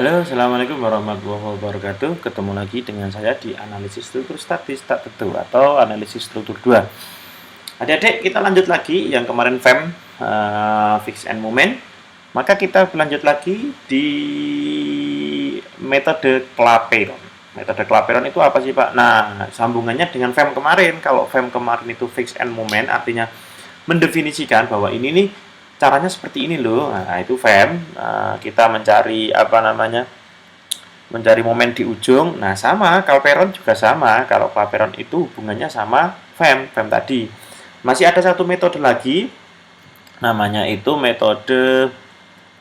Halo, Assalamualaikum warahmatullahi wabarakatuh. Ketemu lagi dengan saya di analisis struktur statis tak tentu atau analisis struktur 2. Adik-adik, kita lanjut lagi yang kemarin FEM, Fix and Moment. Maka kita lanjut lagi di metode Clapeyron. Metode Clapeyron itu apa sih, Pak? Nah, sambungannya dengan FEM kemarin. Kalau FEM kemarin itu Fix and Moment, artinya mendefinisikan bahwa ini nih caranya seperti ini loh. Nah, itu FEM. Kita mencari mencari momen di ujung. Nah, sama Clapeyron juga sama. Kalau Clapeyron itu hubungannya sama FEM tadi. Masih ada satu metode lagi, namanya itu metode,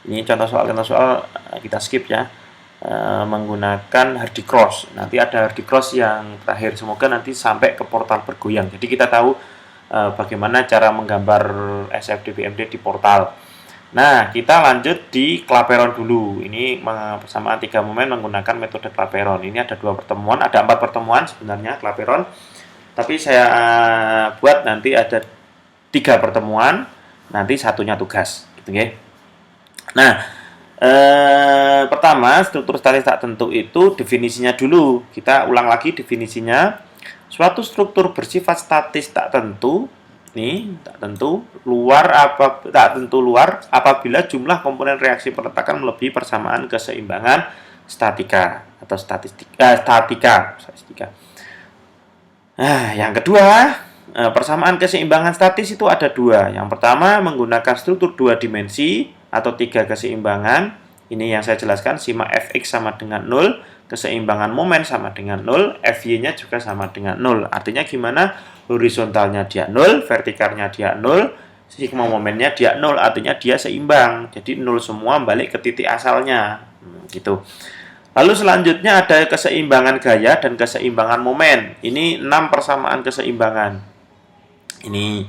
ini contoh soal kita skip ya. Menggunakan hardy cross. Nanti ada hardy cross yang terakhir. Semoga nanti sampai ke portal bergoyang. Jadi kita tahu bagaimana cara menggambar SFD-BMD di portal. Nah, kita lanjut di Clapeyron dulu. Ini persamaan 3 momen menggunakan metode Clapeyron. Ini ada 2 pertemuan, ada 4 pertemuan sebenarnya Clapeyron. Tapi saya buat nanti ada 3 pertemuan, nanti satunya tugas, gitu ya. Nah, pertama, struktur statis tak tentu itu definisinya dulu. Kita ulang lagi definisinya. Suatu struktur bersifat statis tak tentu, nih, tak tentu luar apabila jumlah komponen reaksi perletakan melebihi persamaan keseimbangan statika atau statistika. Nah, yang kedua, persamaan keseimbangan statis itu ada 2. Yang pertama menggunakan struktur 2 dimensi atau 3 keseimbangan. Ini yang saya jelaskan, sima Fx sama dengan 0, keseimbangan momen sama dengan 0, Fy-nya juga sama dengan 0. Artinya gimana? Horizontalnya dia 0, vertikalnya dia 0, sigma momennya dia 0, artinya dia seimbang. Jadi 0 semua balik ke titik asalnya. Gitu. Lalu selanjutnya ada keseimbangan gaya dan keseimbangan momen. Ini 6 persamaan keseimbangan. Ini.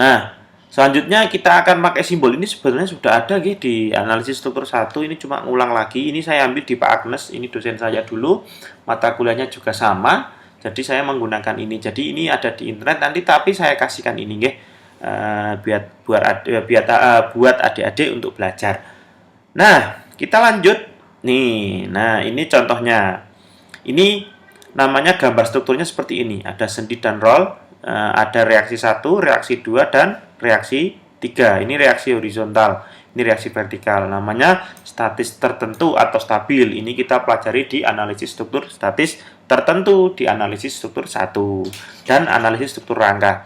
Nah, selanjutnya kita akan pakai simbol. Ini sebenarnya sudah ada di analisis struktur 1. Ini cuma ngulang lagi. Ini saya ambil di Pak Agnes. Ini dosen saya dulu. Mata kuliahnya juga sama. Jadi saya menggunakan ini. Jadi ini ada di internet nanti, tapi saya kasihkan ini buat adik-adik untuk belajar. Nah, kita lanjut. Nih, nah ini contohnya. Ini namanya gambar strukturnya seperti ini. Ada sendi dan roll, ada reaksi 1, reaksi 2, dan reaksi 3. Ini reaksi horizontal, ini reaksi vertikal. Namanya statis tertentu atau stabil. Ini kita pelajari di analisis struktur statis tertentu, di analisis struktur 1 dan analisis struktur rangka.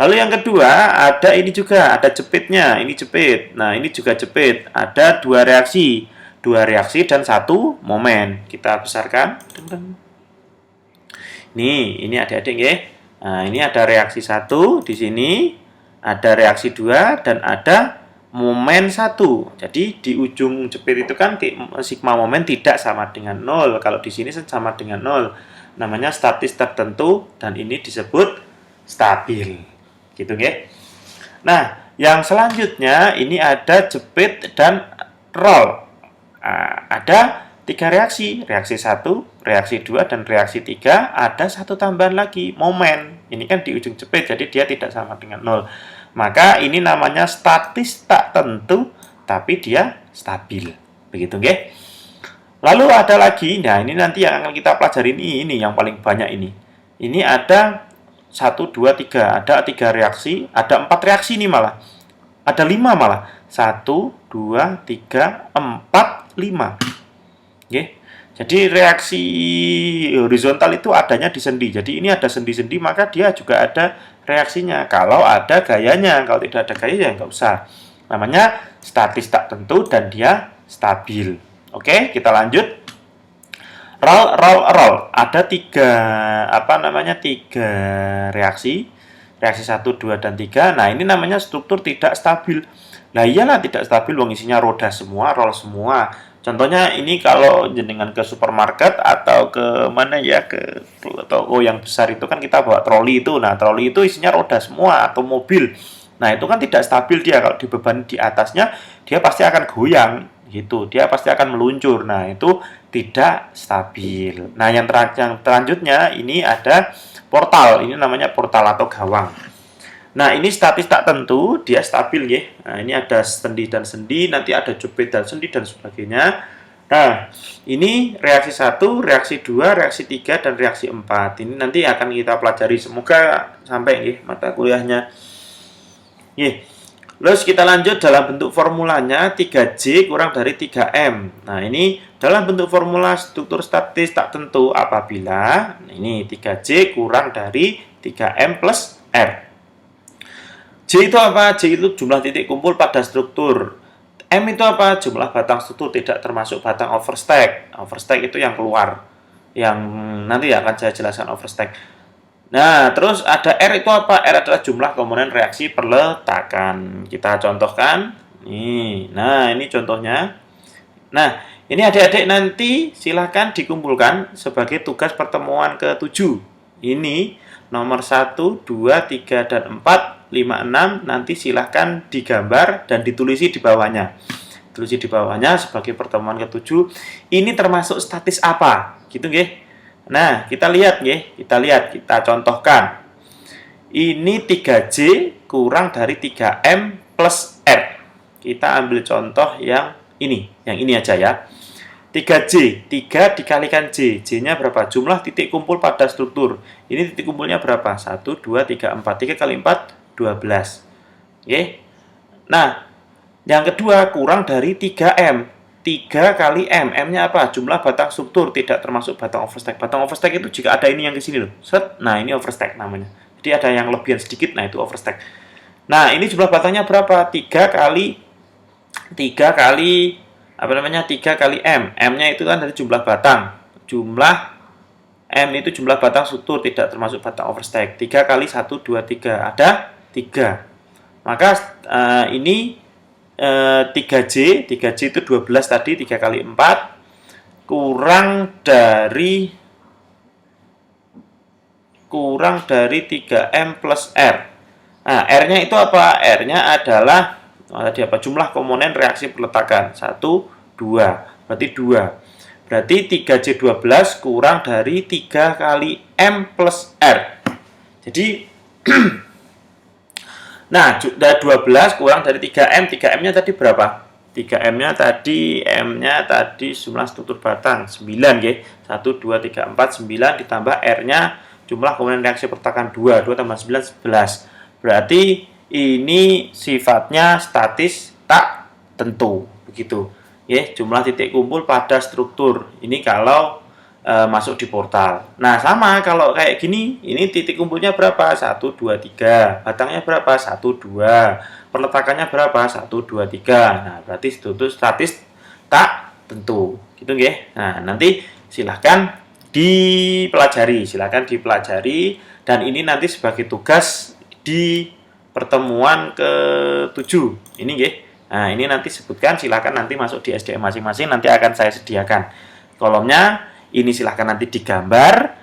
Lalu yang kedua, ada ini juga, ada jepitnya. Ini jepit. Nah, ini juga jepit. Ada 2 reaksi. 2 reaksi dan 1 momen. Kita besarkan. Ini adik-adik ya. Nah, ini ada reaksi 1 di sini, ada reaksi 2 dan ada momen 1. Jadi di ujung jepit itu kan sigma momen tidak sama dengan 0. Kalau di sini sama dengan 0. Namanya statis tertentu dan ini disebut stabil. Gitu ya. Nah, yang selanjutnya ini ada jepit dan roll. Nah, ada 3 reaksi, reaksi 1, reaksi 2, dan reaksi 3, ada 1 tambahan lagi, momen. Ini kan di ujung jepit, jadi dia tidak sama dengan 0. Maka ini namanya statis tak tentu, tapi dia stabil. Begitu, nggih? Lalu ada lagi, nah ini nanti yang akan kita pelajari ini yang paling banyak ini. Ini ada 1, 2, 3, ada 3 reaksi, ada 4 reaksi ini malah. Ada 5 malah. 1, 2, 3, 4, 5. Oke. Jadi reaksi horizontal itu adanya di sendi. Jadi ini ada sendi-sendi, maka dia juga ada reaksinya. Kalau ada gayanya, kalau tidak ada gaya ya nggak usah. Namanya statis tak tentu dan dia stabil. Oke, kita lanjut. Roll. Ada 3 reaksi. Reaksi 1, 2, dan 3. Nah, ini namanya struktur tidak stabil. Nah, iyalah tidak stabil, wong isinya roda semua, roll semua. Contohnya ini kalau jenengan ke supermarket atau ke mana ya, ke toko yang besar itu kan kita bawa troli itu. Nah, troli itu isinya roda semua atau mobil. Nah, itu kan tidak stabil dia. Kalau dibebani di atasnya, dia pasti akan goyang gitu. Dia pasti akan meluncur. Nah, itu tidak stabil. Nah, yang selanjutnya ini ada portal. Ini namanya portal atau gawang. Nah, ini statis tak tentu, dia stabil ya. Nah, ini ada sendi dan sendi, nanti ada jepit dan sendi dan sebagainya. Nah, ini reaksi 1, reaksi 2, reaksi 3, dan reaksi 4. Ini nanti akan kita pelajari. Semoga sampai ya, mata kuliahnya. Nih, terus kita lanjut dalam bentuk formulanya 3J kurang dari 3M. Nah, ini dalam bentuk formula struktur statis tak tentu apabila ini 3J kurang dari 3M plus R. J itu apa? J itu jumlah titik kumpul pada struktur. M itu apa? Jumlah batang struktur tidak termasuk batang overstack. Overstack itu yang keluar. Yang nanti akan saya jelaskan overstack. Nah, terus ada R itu apa? R adalah jumlah komponen reaksi perletakan. Kita contohkan. Nih, nah ini contohnya. Nah, ini adik-adik nanti silahkan dikumpulkan sebagai tugas pertemuan ke-7. Ini nomor 1, 2, 3, dan 4, 5, 6 nanti silahkan digambar dan ditulisi di bawahnya. Tulisi di bawahnya sebagai pertemuan ke-7. Ini termasuk statis apa? Gitu nggih. Nah, kita lihat nggih, kita contohkan. Ini 3J kurang dari 3M plus R. Kita ambil contoh yang ini aja ya. 3J, 3 dikalikan J. J-nya berapa? Jumlah titik kumpul pada struktur. Ini titik kumpulnya berapa? 1, 2, 3, 4. 3 kali 4, 12. Oke. Nah, yang kedua kurang dari 3M. 3 kali M. M-nya apa? Jumlah batang struktur, tidak termasuk batang overstack. Batang overstack itu jika ada ini yang ke sini loh. Set. Nah, ini overstack namanya. Jadi ada yang lebihan sedikit, nah itu overstack. Nah, ini jumlah batangnya berapa? 3 kali 3 kali M. M-nya itu kan dari jumlah batang. Jumlah M itu jumlah batang struktur, tidak termasuk batang overstack. 3 kali 1, 2, 3. Ada 3. Maka ini 3J itu 12 tadi, 3 kali 4. Kurang dari 3M plus R. Nah, R-nya itu apa? R-nya adalah tadi apa? Jumlah komponen reaksi perletakan. 1, 2. Berarti 2. Berarti 3J12 kurang dari 3 kali M plus R. Jadi, nah, 12 kurang dari 3M. 3M-nya tadi berapa? 3M-nya tadi, M-nya tadi jumlah struktur batang. 9, ya. 1, 2, 3, 4, 9 ditambah R-nya jumlah komponen reaksi perletakan 2. 2 tambah 9, 11. Berarti ini sifatnya statis tak tentu. Begitu. Ya, jumlah titik kumpul pada struktur. Ini kalau masuk di portal. Nah, sama kalau kayak gini, ini titik kumpulnya berapa? 1, 2, 3. Batangnya berapa? 1, 2. Perletakannya berapa? 1, 2, 3. Nah, berarti itu statis tak tentu. Gitu nggih. Nah, nanti silahkan dipelajari. Dan ini nanti sebagai tugas di pertemuan ke-7. Ini nggih. Nah, ini nanti sebutkan, silahkan nanti masuk di SDM masing-masing, nanti akan saya sediakan kolomnya. Ini silahkan nanti digambar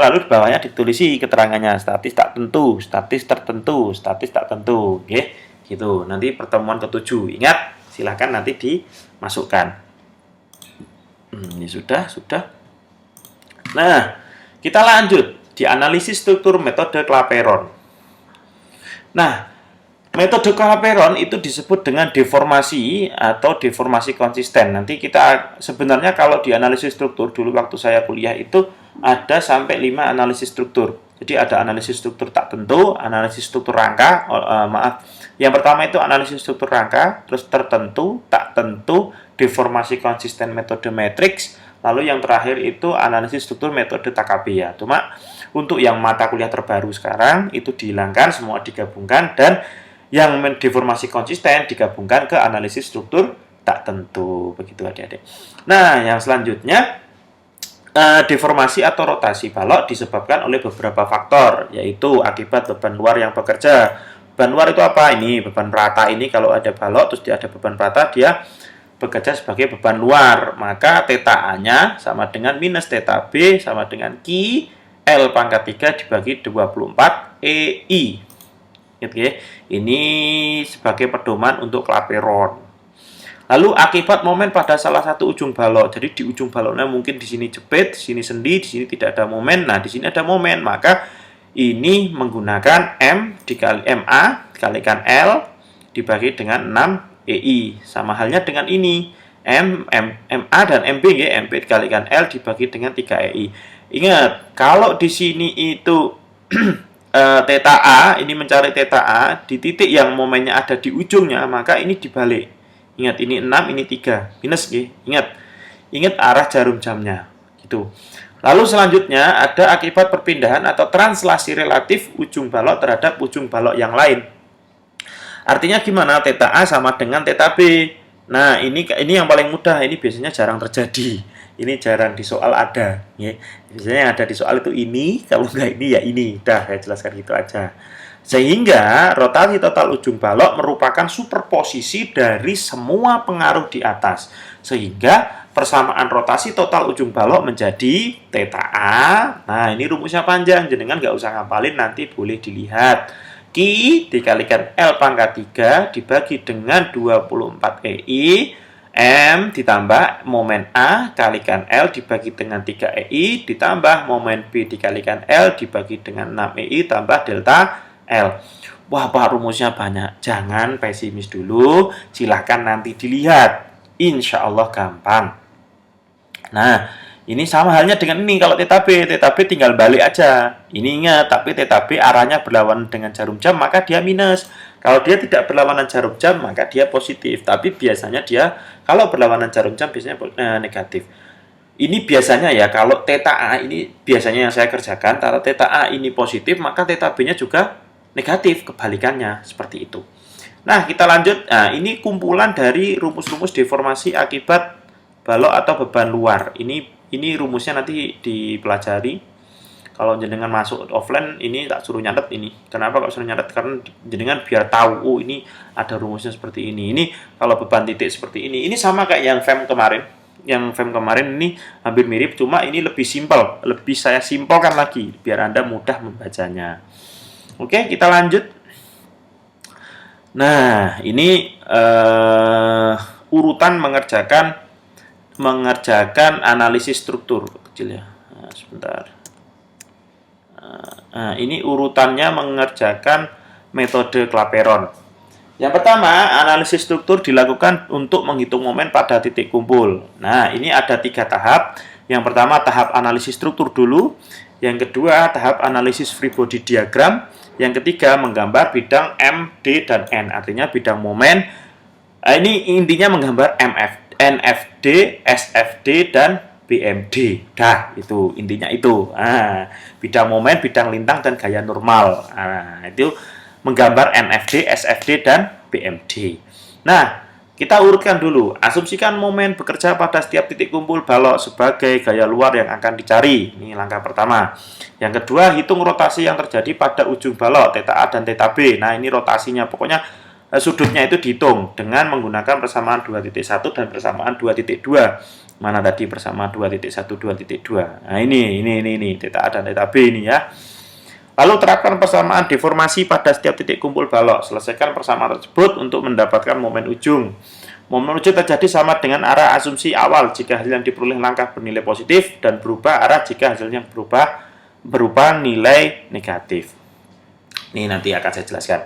lalu di bawahnya ditulisi keterangannya, statis tak tentu, statis tertentu, statis tak tentu, oke? Gitu. Nanti pertemuan ke-7. Ingat, silahkan nanti dimasukkan. Ini sudah. Nah, kita lanjut di analisis struktur metode Clapeyron. Nah, metode Clapeyron itu disebut dengan deformasi atau deformasi konsisten. Nanti kita sebenarnya kalau di analisis struktur dulu waktu saya kuliah itu ada sampai 5 analisis struktur. Jadi ada analisis struktur tak tentu, analisis struktur rangka, Yang pertama itu analisis struktur rangka, terus tertentu, tak tentu, deformasi konsisten metode matriks, lalu yang terakhir itu analisis struktur metode TKB ya. Cuma untuk yang mata kuliah terbaru sekarang itu dihilangkan, semua digabungkan, dan yang deformasi konsisten digabungkan ke analisis struktur tak tentu. Begitu adik-adik. Nah, yang selanjutnya deformasi atau rotasi balok disebabkan oleh beberapa faktor, yaitu akibat beban luar yang bekerja. Beban luar itu apa? Ini beban rata ini, kalau ada balok terus dia ada beban rata, dia bekerja sebagai beban luar. Maka theta A-nya sama dengan minus theta B sama dengan Q L pangkat 3 dibagi 24 EI. Ini sebagai pedoman untuk Clapeyron. Lalu akibat momen pada salah satu ujung balok. Jadi di ujung baloknya mungkin di sini jepit, di sini sendi, di sini tidak ada momen. Nah, di sini ada momen. Maka ini menggunakan M dikali MA dikalikan L dibagi dengan 6 EI. Sama halnya dengan ini. MA dan MB ya, MB dikalikan L dibagi dengan 3EI. Ingat, kalau di sini itu theta A, ini mencari theta A di titik yang momennya ada di ujungnya, maka ini dibalik. Ingat, ini 6, ini 3. Minus ya. Ingat arah jarum jamnya. Gitu. Lalu selanjutnya ada akibat perpindahan atau translasi relatif ujung balok terhadap ujung balok yang lain. Artinya gimana? Theta A sama dengan theta B. Nah, ini yang paling mudah. Ini biasanya jarang terjadi. Ini jarang di soal ada. Ya. Biasanya yang ada di soal itu ini. Kalau nggak ini, ya ini. Udah, saya jelaskan gitu aja. Sehingga rotasi total ujung balok merupakan superposisi dari semua pengaruh di atas. Sehingga persamaan rotasi total ujung balok menjadi theta A. Nah, ini rumusnya panjang. Jenengan nggak usah ngapalin, nanti boleh dilihat. Q dikalikan L pangkat 3 dibagi dengan 24 EI, M ditambah momen A kalikan L dibagi dengan 3 EI, ditambah momen B dikalikan L dibagi dengan 6 EI tambah delta L. Wah, Pak, rumusnya banyak. Jangan pesimis dulu, silahkan nanti dilihat. Insya Allah gampang. Nah, ini sama halnya dengan ini. Kalau theta B tinggal balik aja. Ini ingat, tapi theta B arahnya berlawanan dengan jarum jam, maka dia minus. Kalau dia tidak berlawanan jarum jam, maka dia positif. Tapi biasanya dia, kalau berlawanan jarum jam, biasanya negatif. Ini biasanya ya, kalau theta A ini biasanya yang saya kerjakan, kalau theta A ini positif, maka theta B-nya juga negatif, kebalikannya, seperti itu. Nah, kita lanjut. Nah, ini kumpulan dari rumus-rumus deformasi akibat balok atau beban luar. Ini rumusnya nanti dipelajari. Kalau jenengan masuk offline, ini tak suruh nyatet ini. Kenapa kok suruh nyatet? Karena jenengan biar tahu, oh ini ada rumusnya seperti ini. Ini kalau beban titik seperti ini. Ini sama kayak yang FEM kemarin. Yang FEM kemarin ini hampir mirip, cuma ini lebih simpel. Lebih saya simpelkan lagi, biar Anda mudah membacanya. Oke, kita lanjut. Nah, ini urutan mengerjakan analisis struktur. Kecil ya. Nah, sebentar. Nah, ini urutannya mengerjakan metode Clapeyron. Yang pertama, analisis struktur dilakukan untuk menghitung momen pada titik kumpul. Nah, ini ada 3 tahap. Yang pertama, tahap analisis struktur dulu. Yang kedua, tahap analisis free body diagram. Yang ketiga, menggambar bidang M, D, dan N. Artinya bidang momen. Ini intinya menggambar NFD, SFD, dan BMD. Dah, itu intinya itu. Nah, bidang momen, bidang lintang, dan gaya normal. Nah, itu menggambar NFD, SFD, dan BMD. Nah, kita urutkan dulu. Asumsikan momen bekerja pada setiap titik kumpul balok sebagai gaya luar yang akan dicari. Ini langkah pertama. Yang kedua, hitung rotasi yang terjadi pada ujung balok, theta A dan theta B. Nah, ini rotasinya. Pokoknya sudutnya itu dihitung dengan menggunakan persamaan 2.1 dan persamaan 2.2. Mana tadi persamaan 2.1, 2.2. Nah, ini theta A dan theta B ini ya. Lalu terapkan persamaan deformasi pada setiap titik kumpul balok. Selesaikan persamaan tersebut untuk mendapatkan momen ujung. Momen ujung terjadi sama dengan arah asumsi awal jika hasil yang diperoleh langkah bernilai positif dan berubah arah jika hasilnya berupa nilai negatif. Ini nanti akan saya jelaskan.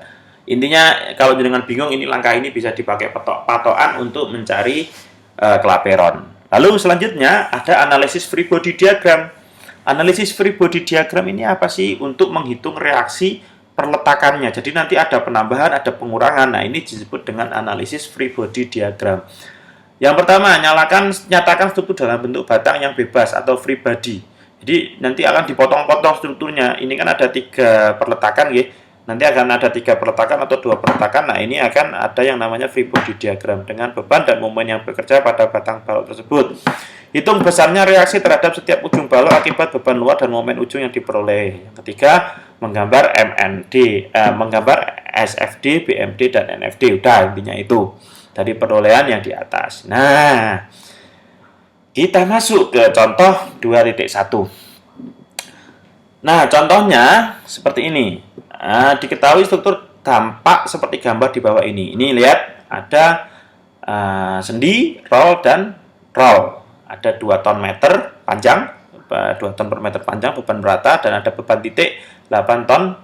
Intinya kalau dengan bingung, ini langkah ini bisa dipakai patokan untuk mencari Clapeyron. Lalu selanjutnya ada analisis free body diagram. Analisis free body diagram ini apa sih? Untuk menghitung reaksi perletakannya. Jadi nanti ada penambahan, ada pengurangan. Nah, ini disebut dengan analisis free body diagram. Yang pertama, nyatakan struktur dalam bentuk batang yang bebas atau free body. Jadi nanti akan dipotong-potong strukturnya. Ini kan ada 3 perletakan ya. Nanti akan ada 3 perletakan atau 2 perletakan. Nah, ini akan ada yang namanya free body diagram dengan beban dan momen yang bekerja pada batang balok tersebut. Hitung besarnya reaksi terhadap setiap ujung balok akibat beban luar dan momen ujung yang diperoleh. Yang ketiga, menggambar menggambar SFD, BMD, dan NFD. Udah, intinya itu. Dari perolehan yang di atas. Nah, kita masuk ke contoh 2.1. Nah, contohnya seperti ini. Nah, diketahui struktur tampak seperti gambar di bawah ini. Ini lihat, ada sendi, roll, dan roll. Ada 2 ton meter panjang, 2 ton per meter panjang beban rata, dan ada beban titik 8 ton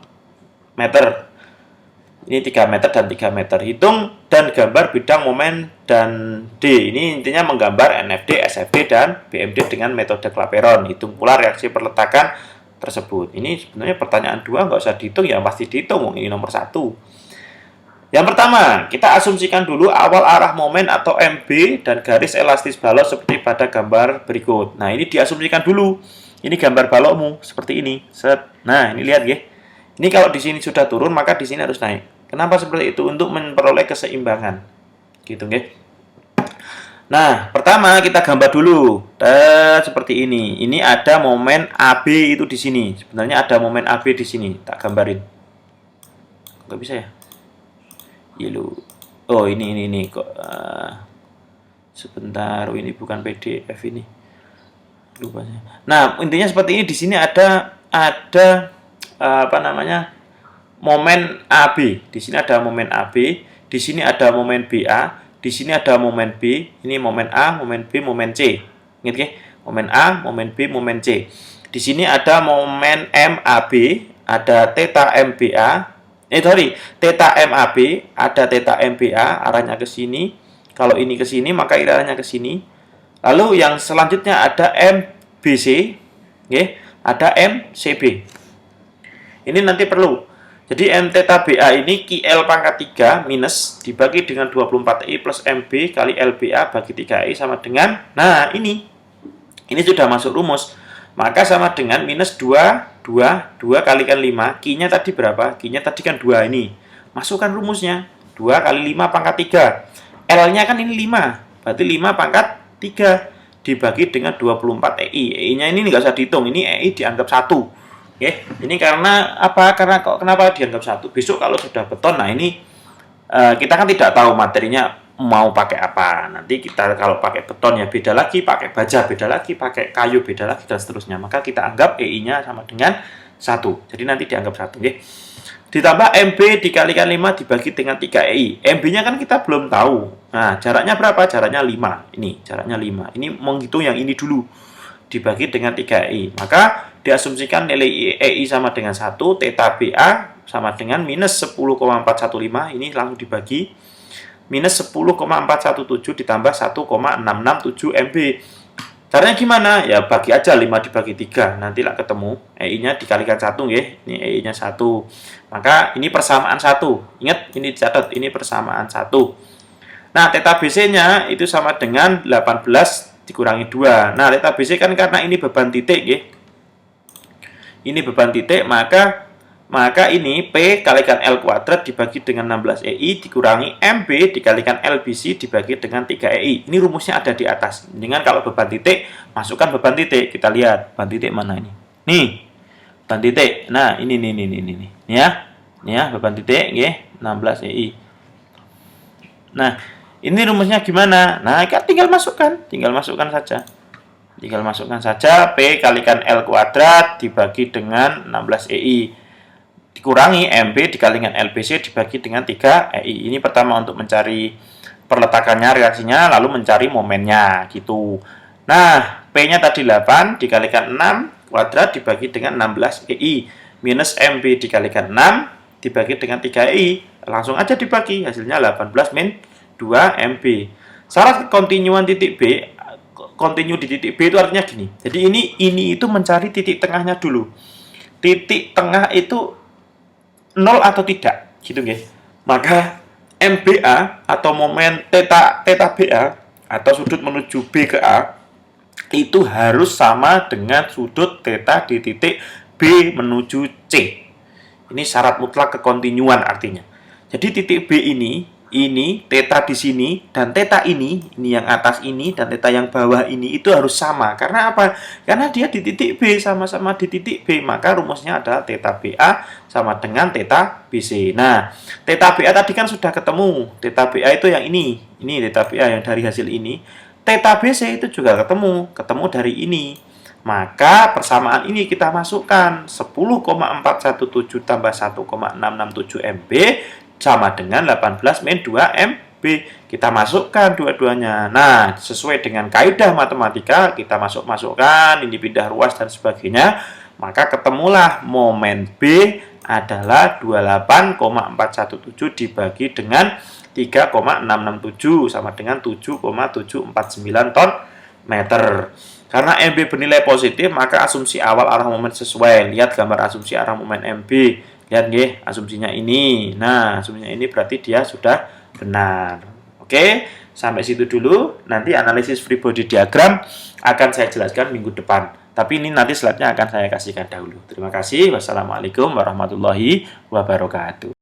meter. Ini 3 meter dan 3 meter. Hitung dan gambar bidang momen dan D. Ini intinya menggambar NFD, SFD, dan BMD dengan metode Clapeyron. Hitung pula reaksi perletakan tersebut. Ini sebenarnya pertanyaan 2 nggak usah dihitung, ya pasti dihitung. Ini nomor 1. Yang pertama, kita asumsikan dulu awal arah momen atau MB dan garis elastis balok seperti pada gambar berikut. Nah, ini diasumsikan dulu. Ini gambar balokmu seperti ini. Set. Nah, ini lihat ya. Ini kalau di sini sudah turun, maka di sini harus naik. Kenapa seperti itu? Untuk memperoleh keseimbangan. Gitu, nggih. Nah, pertama kita gambar dulu. Seperti ini. Ini ada momen AB itu di sini. Sebenarnya ada momen AB di sini. Tak gambarin. Nggak bisa ya? Iya lu. Oh, ini kok. Sebentar. Oh, ini bukan PDF ini. Lupa. Nah, intinya seperti ini. Di sini ada apa namanya? Momen AB. Di sini ada momen AB, di sini ada momen BA, di sini ada momen B. Ini momen A, momen B, momen C. Ingat ya? Momen A, momen B, momen C. Di sini ada momen MAB, ada theta MBA. Theta MAB, ada theta MBA, arahnya ke sini. Kalau ini ke sini, maka arahnya ke sini. Lalu yang selanjutnya ada MBC, ya, ada MCB. Ini nanti perlu. Jadi M theta BA ini QL pangkat 3 minus dibagi dengan 24I plus MB kali LBA bagi 3I sama dengan, nah ini sudah masuk rumus. Maka sama dengan minus 2 kalikan 5. Q-nya tadi berapa? Q-nya tadi kan 2 ini. Masukkan rumusnya. 2 kali 5 pangkat 3. L-nya kan ini 5. Berarti 5 pangkat 3 dibagi dengan 24 EI. EI-nya ini nggak usah dihitung. Ini EI dianggap 1. Oke, ini karena apa? Kenapa dianggap 1? Besok kalau sudah beton, nah ini kita kan tidak tahu materinya mau pakai apa. Nanti kita kalau pakai beton ya beda lagi, pakai baja beda lagi, pakai kayu beda lagi, dan seterusnya. Maka kita anggap EI-nya sama dengan 1. Jadi nanti dianggap 1. Oke. Ditambah MB dikalikan 5 dibagi dengan 3 EI. MB-nya kan kita belum tahu. Nah, jaraknya berapa? Jaraknya 5. Ini jaraknya 5. Ini menghitung yang ini dulu. Dibagi dengan 3i. Maka diasumsikan nilai EI sama dengan 1, theta BA sama dengan minus 10,415. Ini langsung dibagi. Minus 10,417 ditambah 1,667 MB. Caranya gimana? Ya bagi aja 5 dibagi 3. Nanti lah ketemu. EI-nya dikalikan 1 ya. Ini EI-nya 1. Maka ini persamaan 1. Ingat, ini dicatat. Ini persamaan 1. Nah, theta BC-nya itu sama dengan 18 dikurangi 2. Nah, theta BC kan karena ini beban titik ya. Ini beban titik, maka ini P kalikan L kuadrat dibagi dengan 16 EI dikurangi MB dikalikan LBC dibagi dengan 3 EI. Ini rumusnya ada di atas. Dengan kalau beban titik, masukkan beban titik. Kita lihat beban titik mana ini. Nih. Beban titik. Nah, ini. Ya. Ini ya, beban titik ya, 16 EI. Nah, ini rumusnya gimana? Nah, kan tinggal masukkan saja. Tinggal masukkan saja P kalikan L kuadrat dibagi dengan 16 EI. Dikurangi MB dikalikan LBC dibagi dengan 3 EI. Ini pertama untuk mencari perletakannya, reaksinya, lalu mencari momennya, gitu. Nah, P-nya tadi 8 dikalikan 6 kuadrat dibagi dengan 16 EI. Minus MB dikalikan 6 dibagi dengan 3 EI. Langsung aja dibagi, hasilnya 18 min 2 MB. Syarat kontinuan titik B, kontinu di titik B itu artinya gini. Jadi ini itu mencari titik tengahnya dulu. Titik tengah itu 0 atau tidak, gitu guys. Maka MBA atau momen theta BA atau sudut menuju B ke A itu harus sama dengan sudut theta di titik B menuju C. Ini syarat mutlak kekontinuan artinya. Jadi titik B ini theta di sini dan theta ini yang atas ini dan theta yang bawah ini itu harus sama. Karena apa? Karena dia di titik B, sama-sama di titik B, maka rumusnya adalah theta BA sama dengan theta BC. Nah, theta BA tadi kan sudah ketemu. Theta BA itu yang ini theta BA yang dari hasil ini. Theta BC itu juga ketemu dari ini. Maka persamaan ini kita masukkan 10,417 tambah 1,667 MB sama dengan 18 min 2 MB. Kita masukkan dua-duanya. Nah, sesuai dengan kaidah matematika, kita masukkan, ini pindah ruas dan sebagainya. maka ketemulah momen B adalah 28,417 dibagi dengan 3,667 sama dengan 7,749 ton meter. Karena MB bernilai positif, maka asumsi awal arah momen sesuai. Lihat gambar asumsi arah momen MB. Lihat nggih, asumsinya ini. Nah, asumsinya ini berarti dia sudah benar. Oke, sampai situ dulu. Nanti analisis free body diagram akan saya jelaskan minggu depan. Tapi ini nanti slide-nya akan saya kasihkan dahulu. Terima kasih. Wassalamualaikum warahmatullahi wabarakatuh.